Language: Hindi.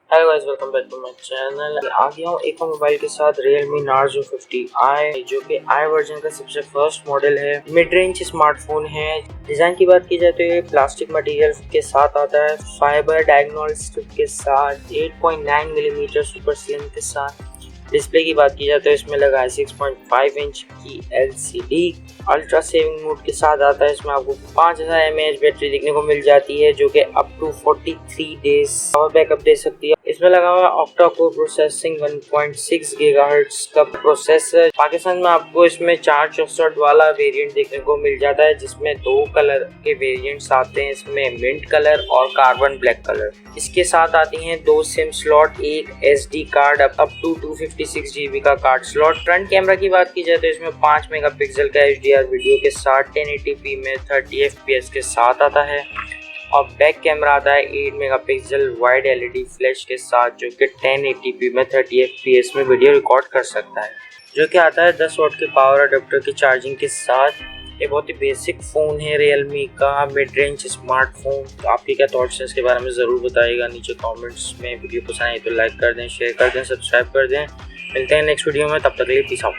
Hello guys, welcome back to my channel. आ गया हूँ एक और मोबाइल के साथ realme Narzo 50i, जो कि i वर्जन का सबसे फर्स्ट मॉडल है। मिड रेंज स्मार्टफोन है। डिज़ाइन की बात की जाए तो ये प्लास्टिक मटेरियल के साथ आता है, फाइबर डायगोनल स्ट्रिप के साथ, 8.9 मिलीमीटर सुपर स्लिम के साथ। डिस्प्ले की बात की जाए तो इसमें लगा है 6.5 इंच की LCD। अल्ट्रा सेविंग मोड के साथ आता है। इसमें आपको 5000 mAh बैटरी देखने को मिल जाती है, जो कि up to 43 days power backup दे सकती है। इसमें लगा हुआ ऑक्टा कोर प्रोसेसिंग 1.6 गीगाहर्ट्ज का प्रोसेसर। पाकिस्तान में आपको इसमें 464 वाला वेरिएंट देखने को मिल जाता है, जिसमें 2 कलर के वेरिएंट्स आते हैं, इसमें मिंट कलर और कार्बन ब्लैक कलर। इसके साथ आती हैं 2 सिम स्लॉट, एक SD card, up to 256 GB का कार्ड स्लॉट। फ्रंट कैमरा की बात की जाए तो इसमें 5 मेगापिक्सल का HDR वीडियो के साथ 1080p में 30 FPS के साथ आता है, और बैक कैमरा आता है 8 मेगापिक्सल वाइड LED फ्लैश के साथ, जो कि 1080p में 30 FPS में वीडियो रिकॉर्ड कर सकता है, जो कि आता है 10 वाट के पावर अडेप्टर की चार्जिंग के साथ। ये बहुत ही बेसिक फ़ोन है रियलमी का मिड रेंज स्मार्टफोन। तो आपके क्या थॉट्स हैं इसके बारे में ज़रूर बताइएगा नीचे कमेंट्स में। वीडियो पसंद आए तो लाइक कर दें, शेयर कर दें, सब्सक्राइब कर दें। मिलते हैं नेक्स्ट वीडियो में, तब तक के लिए पीस आउट।